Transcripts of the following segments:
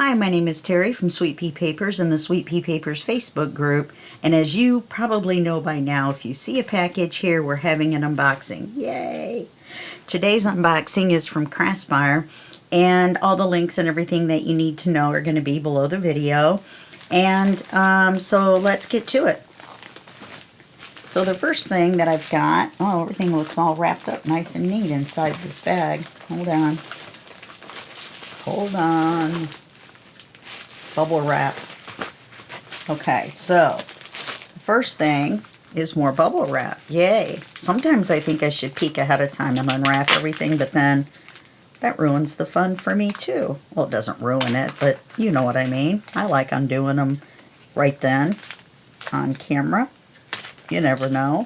Hi, my name is Terry from Sweet Pea Papers in the Sweet Pea Papers Facebook group. And as you probably know by now, if you see a package here, we're having an unboxing. Yay! Today's unboxing is from Craspire, and all the links and everything that you need to know are going to be below the video. And so let's get to it. So the first thing that I've got, oh, everything looks all wrapped up nice and neat inside this bag. Hold on. Hold on. Bubble wrap. Okay, so the first thing is more bubble wrap. Yay. Sometimes I think I should peek ahead of time and unwrap everything, but then that ruins the fun for me too. Well, it doesn't ruin it, but you know what I mean. I like undoing them right then on camera. You never know.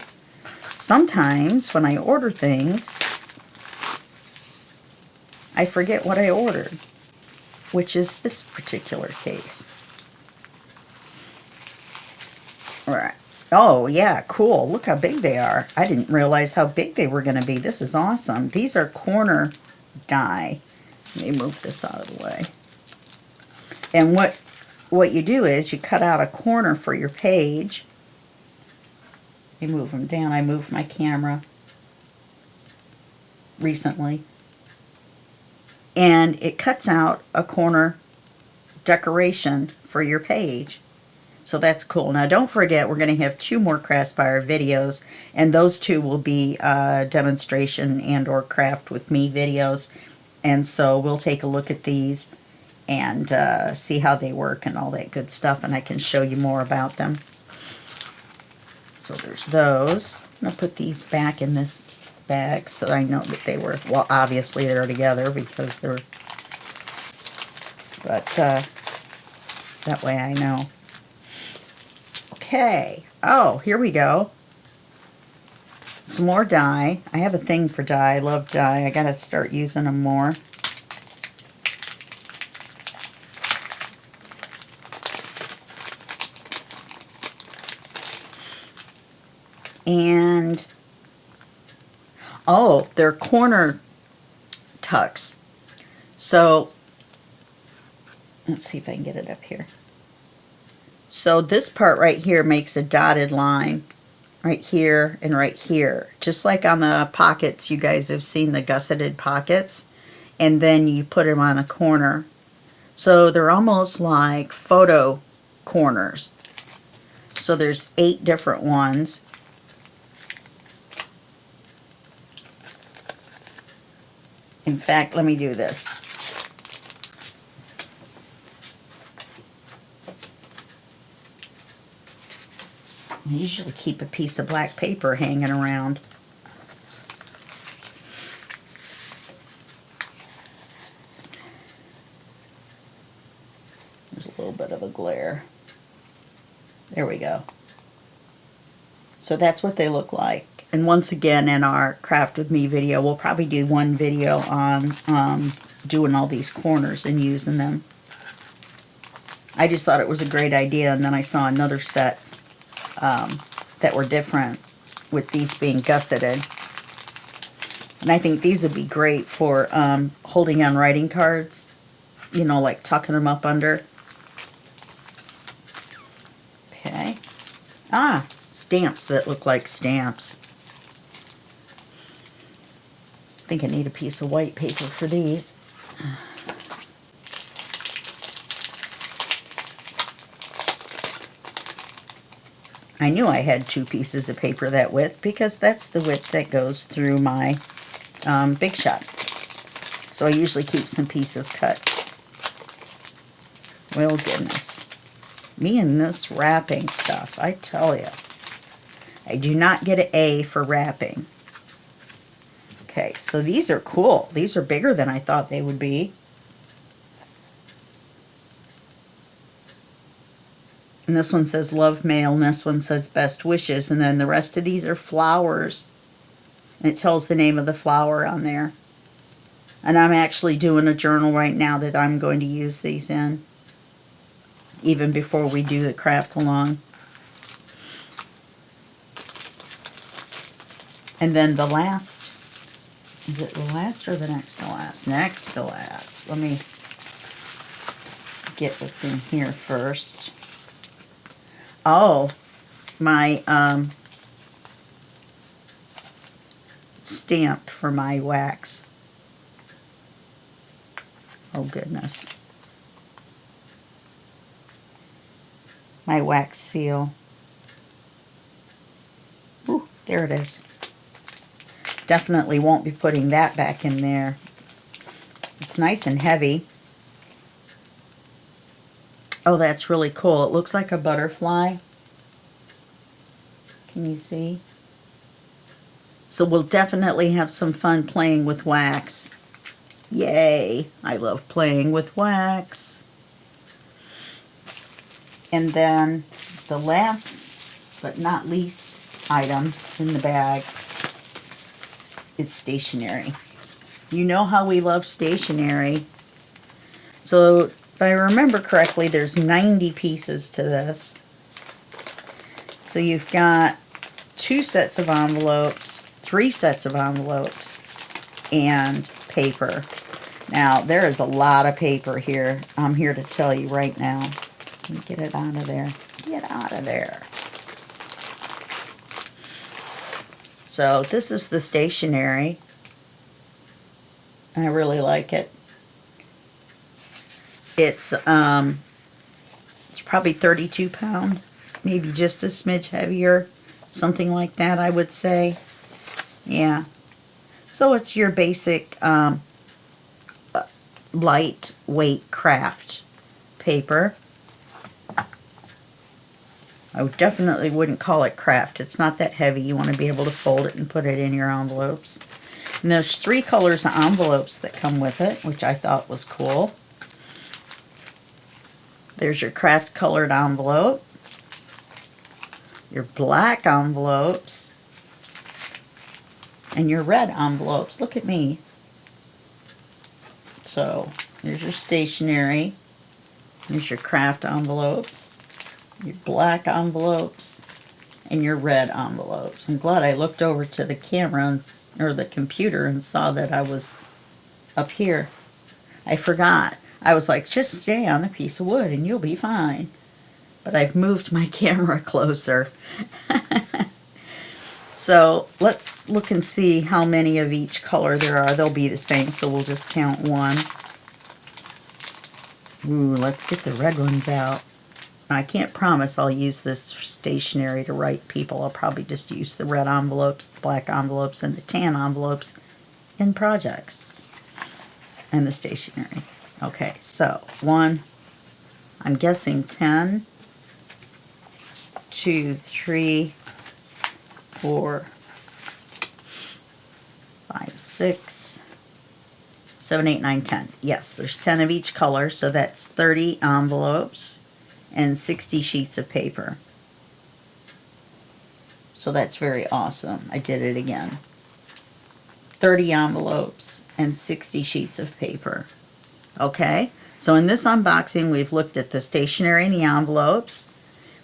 Sometimes when I order things, I forget what I ordered, which is this particular case. All right. Oh, yeah, cool. Look how big they are. I didn't realize how big they were going to be. This is awesome. These are corner die. Let me move this out of the way. And what you do is you cut out a corner for your page. You move them down. I moved my camera recently. And it cuts out a corner decoration for your page. So that's cool. Now don't forget, we're going to have 2 more Craspire videos, and those 2 will be demonstration and or craft with me videos. And so we'll take a look at these and see how they work and all that good stuff, and I can show you more about them. So there's those. I'm going to put these back in this bag so I know that they were, well, obviously they're together because they're, but that way I know. Okay. Oh, here we go. Some more dye. I have a thing for dye. I love dye. I gotta start using them more. And oh, they're corner tucks. So let's see if I can get it up here. So this part right here makes a dotted line right here and right here. Just like on the pockets, you guys have seen the gusseted pockets. And then you put them on a corner. So they're almost like photo corners. So there's 8 different ones. In fact, let me do this. I usually keep a piece of black paper hanging around. There's a little bit of a glare. There we go. So that's what they look like. And once again, in our Craft With Me video, we'll probably do one video on doing all these corners and using them. I just thought it was a great idea, and then I saw another set that were different, with these being gusseted. And I think these would be great for holding on writing cards, you know, like tucking them up under. Okay. Ah, stamps that look like stamps. I think I need a piece of white paper for these. I knew I had 2 pieces of paper that width because that's the width that goes through my Big Shot. So I usually keep some pieces cut. Well, goodness. Me and this wrapping stuff, I tell you. I do not get an A for wrapping. Okay, so these are cool. These are bigger than I thought they would be. And this one says love mail, and this one says best wishes, and then the rest of these are flowers. And it tells the name of the flower on there. And I'm actually doing a journal right now that I'm going to use these in, even before we do the craft along. And then the last, is it the last or the next to last? Next to last. Let me get what's in here first. Oh, my stamp for my wax. Oh goodness. My wax seal. Ooh, there it is. Definitely won't be putting that back in there. It's nice and heavy. Oh, that's really cool. It looks like a butterfly. Can you see? So we'll definitely have some fun playing with wax. Yay! I love playing with wax. And then the last but not least item in the bag is stationery. You know how we love stationery. So if I remember correctly, there's 90 pieces to this. So you've got 2 sets of envelopes, 3 sets of envelopes, and paper. Now, there is a lot of paper here. I'm here to tell you right now. Let me get it out of there. Get out of there. So this is the stationery. I really like it. It's probably 32 pound, maybe just a smidge heavier, something like that, I would say. Yeah. So it's your basic lightweight craft paper. I definitely wouldn't call it craft. It's not that heavy. You want to be able to fold it and put it in your envelopes. And there's 3 colors of envelopes that come with it, which I thought was cool. There's your craft colored envelope, your black envelopes, and your red envelopes. Look at me. So there's your stationery. There's your craft envelopes, your black envelopes, and your red envelopes. I'm glad I looked over to the camera or the computer and saw that I was up here. I forgot. I was like, just stay on the piece of wood and you'll be fine. But I've moved my camera closer. So let's look and see how many of each color there are. They'll be the same, so we'll just count 1. Ooh, let's get the red ones out. I can't promise I'll use this stationery to write people. I'll probably just use the red envelopes, the black envelopes, and the tan envelopes in projects. And the stationery. Okay, so 1, I'm guessing 10, 2, 3, 4, 5, 6, 7, 8, 9, 10. Yes, there's 10 of each color, so that's 30 envelopes and 60 sheets of paper. So that's very awesome. I did it again. 30 envelopes and 60 sheets of paper. Okay, so in this unboxing, we've looked at the stationery and the envelopes.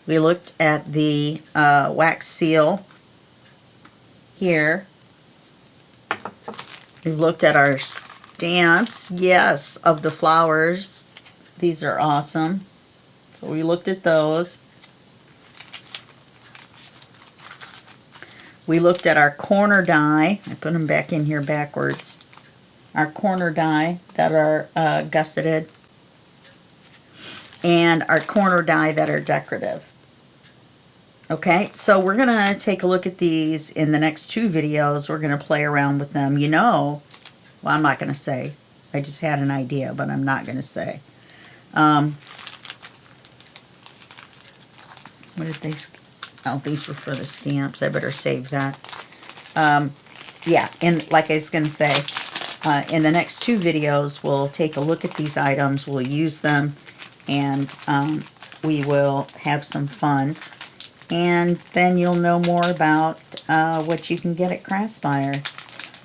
We looked at the wax seal here. We've looked at our stamps, yes, of the flowers. These are awesome. So we looked at those. We looked at our corner die. I put them back in here backwards. Our corner die that are gusseted, and our corner die that are decorative. Okay, so we're going to take a look at these in the next 2 videos. We're going to play around with them. You know, well, I'm not going to say. I just had an idea, but I'm not going to say. What did they... Oh, these were for the stamps. I better save that. Yeah, and like I was going to say, in the next 2 videos, we'll take a look at these items, we'll use them, and we will have some fun. And then you'll know more about what you can get at Craspire.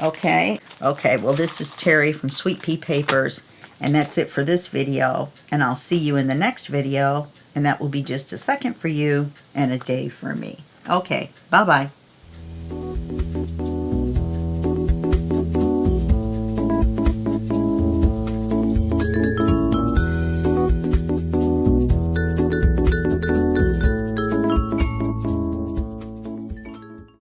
Okay? Okay, well, this is Terry from Sweet Pea Papers, and that's it for this video. And I'll see you in the next video, and that will be just a second for you and a day for me. Okay, bye-bye.